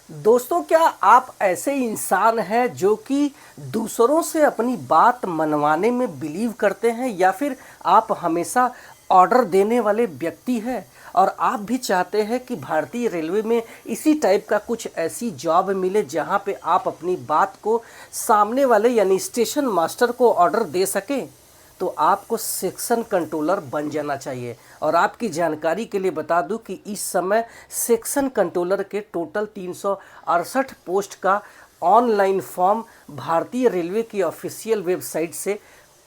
दोस्तों, क्या आप ऐसे इंसान हैं जो कि दूसरों से अपनी बात मनवाने में बिलीव करते हैं, या फिर आप हमेशा ऑर्डर देने वाले व्यक्ति हैं और आप भी चाहते हैं कि भारतीय रेलवे में इसी टाइप का कुछ ऐसी जॉब मिले जहां पे आप अपनी बात को सामने वाले यानी स्टेशन मास्टर को ऑर्डर दे सकें? तो आपको सेक्शन कंट्रोलर बन जाना चाहिए। और आपकी जानकारी के लिए बता दूं कि इस समय सेक्शन कंट्रोलर के टोटल 368 पोस्ट का ऑनलाइन फॉर्म भारतीय रेलवे की ऑफिशियल वेबसाइट से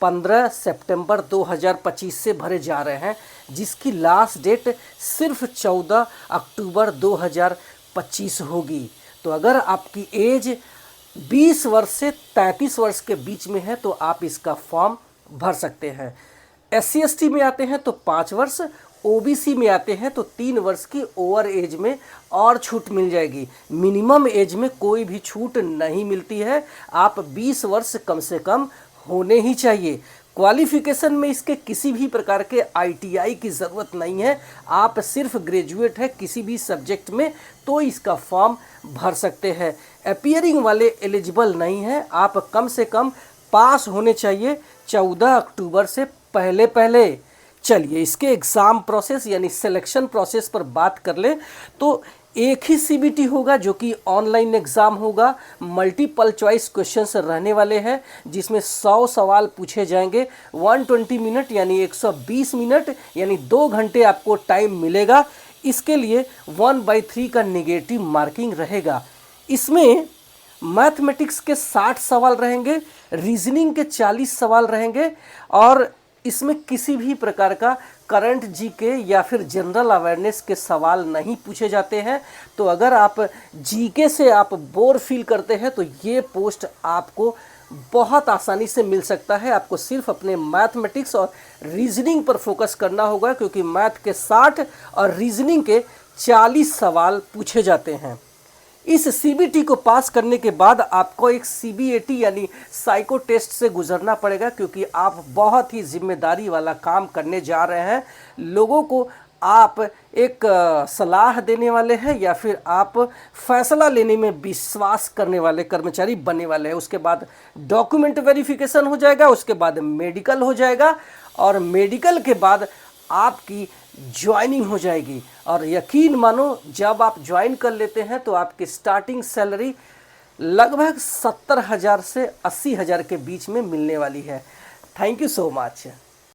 15 सितंबर 2025 से भरे जा रहे हैं, जिसकी लास्ट डेट सिर्फ 14 अक्टूबर 2025 होगी। तो अगर आपकी एज 20 वर्ष से 33 वर्ष के बीच में है तो आप इसका फॉर्म भर सकते हैं। SC ST में आते हैं तो 5 वर्ष, OBC में आते हैं तो 3 वर्ष की ओवर एज में और छूट मिल जाएगी। मिनिमम एज में कोई भी छूट नहीं मिलती है। आप 20 वर्ष कम से कम होने ही चाहिए। क्वालिफिकेशन में इसके किसी भी प्रकार के ITI की ज़रूरत नहीं है। आप सिर्फ ग्रेजुएट है किसी भी सब्जेक्ट में तो इसका फॉर्म भर सकते हैं। अपीयरिंग वाले एलिजिबल नहीं है। आप कम से कम पास होने चाहिए 14 अक्टूबर से पहले। चलिए इसके एग्ज़ाम प्रोसेस यानी सिलेक्शन प्रोसेस पर बात कर ले तो एक ही CBT होगा जो कि ऑनलाइन एग्ज़ाम होगा। मल्टीपल चॉइस क्वेश्चंस रहने वाले हैं जिसमें 100 सवाल पूछे जाएंगे। 120 मिनट यानी 120 मिनट यानी 2 घंटे आपको टाइम मिलेगा। इसके लिए 1/3 का नेगेटिव मार्किंग रहेगा। इसमें मैथमेटिक्स के 60 सवाल रहेंगे, रीजनिंग के 40 सवाल रहेंगे और इसमें किसी भी प्रकार का करंट GK या फिर जनरल अवेयरनेस के सवाल नहीं पूछे जाते हैं। तो अगर आप GK से आप बोर फील करते हैं तो ये पोस्ट आपको बहुत आसानी से मिल सकता है। आपको सिर्फ अपने मैथमेटिक्स और रीजनिंग पर फोकस करना होगा क्योंकि मैथ के 60 और रीजनिंग के 40 सवाल पूछे जाते हैं। इस CBT को पास करने के बाद आपको एक CBAT यानी साइको टेस्ट से गुजरना पड़ेगा क्योंकि आप बहुत ही जिम्मेदारी वाला काम करने जा रहे हैं। लोगों को आप एक सलाह देने वाले हैं या फिर आप फैसला लेने में विश्वास करने वाले कर्मचारी बनने वाले हैं। उसके बाद डॉक्यूमेंट वेरिफिकेशन हो जाएगा, उसके बाद मेडिकल हो जाएगा और मेडिकल के बाद आपकी ज्वाइनिंग हो जाएगी। और यकीन मानो जब आप ज्वाइन कर लेते हैं तो आपकी स्टार्टिंग सैलरी लगभग 70,000 से 80,000 के बीच में मिलने वाली है। Thank you so much.